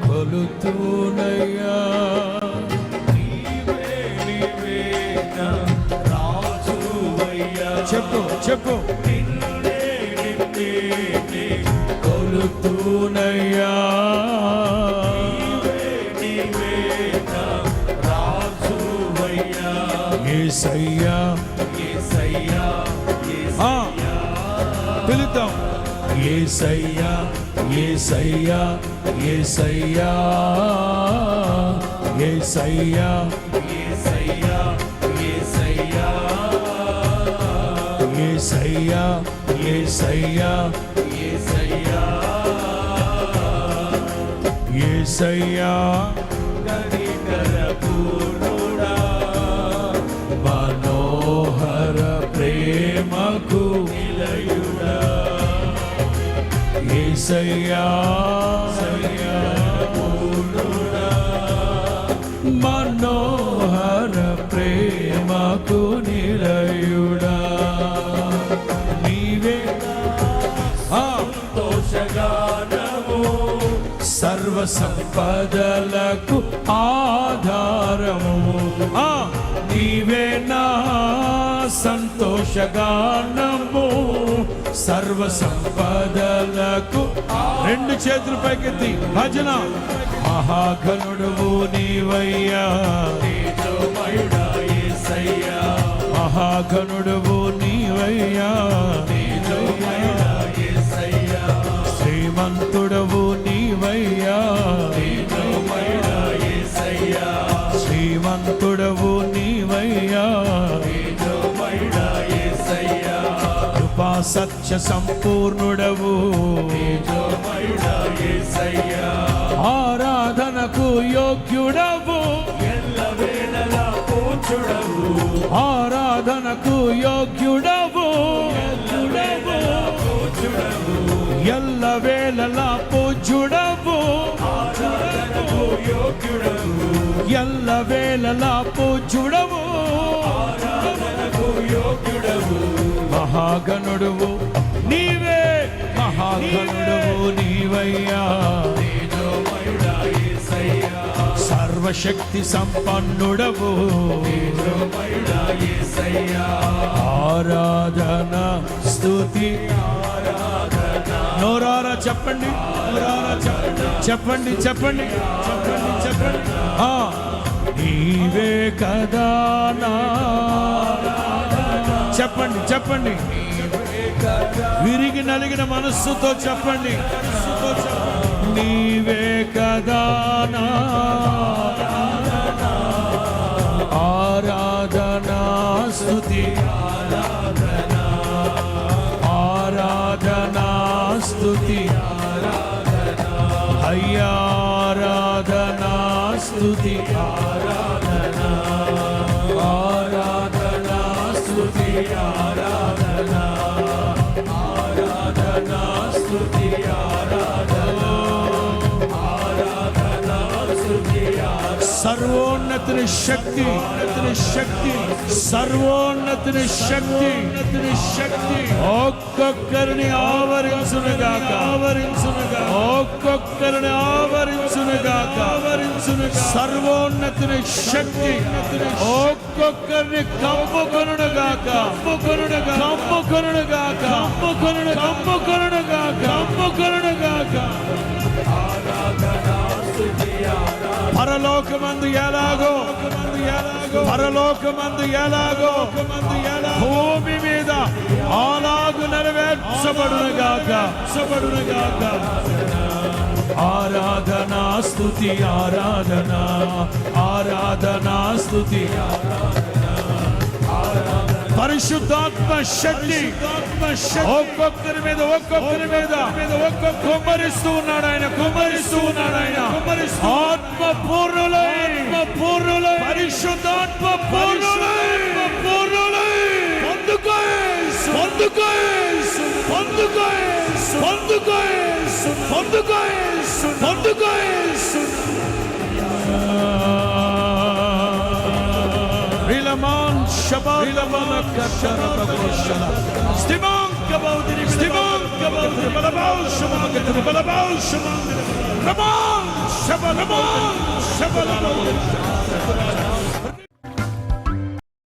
కొలుతూనయ్యా, చెప్పు చెప్పు, కొలుతూనయ్యా, యేసయ్యా, పిలుద్దాం, యేసయ్యా, యేసయ్యా, యేసయ్యా, యేసయ్యా, యేసయ్యా, యేసయ్యా, యేసయ్యా, యేసయ్యా, యేసయ్యా, యేసయ్యా, కనికర పూర్ణుడా, మనోహర ప్రేమకు నిలయుడా, యేసయ్యా, పూర్ణుడా, మనోహర ప్రేమకు నిలయుడా, నీవే సంతోషగానము, సర్వ సంపదలకు ఆధారము, నీవే నా సంతోషగానము, సర్వ సంపదలకు. రెండు చేతులు పైకెత్తి భజన. మహాగణుడువు నీవయ్యా, తేజోమయుడా యేసయ్యా, మహాగణుడువు నీవయ్యా, తేజోమయుడా యేసయ్యా, శ్రీమంతుడవు నీవయ్యా, తేజోమయుడా యేసయ్యా, శ్రీమంతుడవు నీవయ్యా, తేజోమయుడా యేసయ్యా, కృపా సత్య సంపూర్ణుడవు, తేజోమయుడా యేసయ్యా, ఆరాధనకు యోగ్యుడవు, ఎల్లవేళలా పూజ్యుడవు, ఆరాధనకు యోగ్యుడవు, ఎల్లవేళలా పూజ్యుడవు, ఆరాధనకు యోగ్యుడవు, ఎల్లవేళలా పూజ్యుడవు, ఆరాధనకు యోగ్యుడవు, మహాగణుడువు నీవే, మహాగణుడువు నీవయ్యా, తేజోమయుడా యేసయ్యా, సర్వశక్తి సంపన్నుడవు, తేజోమయుడా యేసయ్యా, ఆరాధన స్తుతి ఆరాధన. నోరారా చెప్పండి, నోరారా చెప్పండి, చెప్పండి, చెప్పండి, చెప్పండి. నీవే కదా నా, చెప్పండి, చెప్పండి, విరిగి నలిగిన మనస్సుతో చెప్పండి, నీవే కదా నా ఆరాధనా స్తుతి, ఆరాధనా స్తుతి, అయ్యా ఆరాధనా స్తుతి, ఆరాధనా, ఆరాధనా స్తుతి, ఆరాధనా, ఆరాధనా స్తుతి, ఆరాధనా, ఆరాధనా స్తుతి, సర్వోన్నతుని శక్తి, శక్తి, సర్వోన్నతుని శక్తి, శక్తి ఒక్కొక్కరిని ఆవరించునుగాక, ఆవరించునుగాక, ఒక్కొక్కరిని ఆవరించునుగాక, ఆవరించునుగాక, సర్వోన్నతుని శక్తి ఒక్కొక్కరిని కమ్ముకొనుగాక, కమ్ముకొనుగాక, కమ్ముకొనుగాక, కమ్ముకొనుగాక, కమ్ముకొనుగాక. పరలోకమందు ఎలాగో, పరలోకమందు ఎలాగో భూమి మీద అలాగు నెరవేర్చబడునుగాక, సబడునుగాక. ఆరాధనా స్తుతి, ఆరాధనా, ఆరాధనా స్తుతి, పరిశుద్ధాత్మ శక్తి ఒక్కొక్కరి మీద, ఒక్కొక్కరి మీద, ఒక్కొక్క కుమ్మరిస్తూ ఉన్నాడు ఆయన, కుమ్మరిస్తూ ఉన్నాడు ఆయన, ఆత్మ పూర్ణులై, పూర్ణులై, పరిశుద్ధాత్మ పూర్ణులై, పూర్ణులై, పొందుకోయేసు, పొందుకోయేసు, పొందుకోయేసు, పొందుకోయేసు, పొందుకోయేసు, పొందుకోయేసు. Rilaman Shabbat Rilaman Kashara Bakoshana Stimon Kabodini Stimon Kabodini Balabal Shaman Balabal Shaman Come on శబలమో శబలమో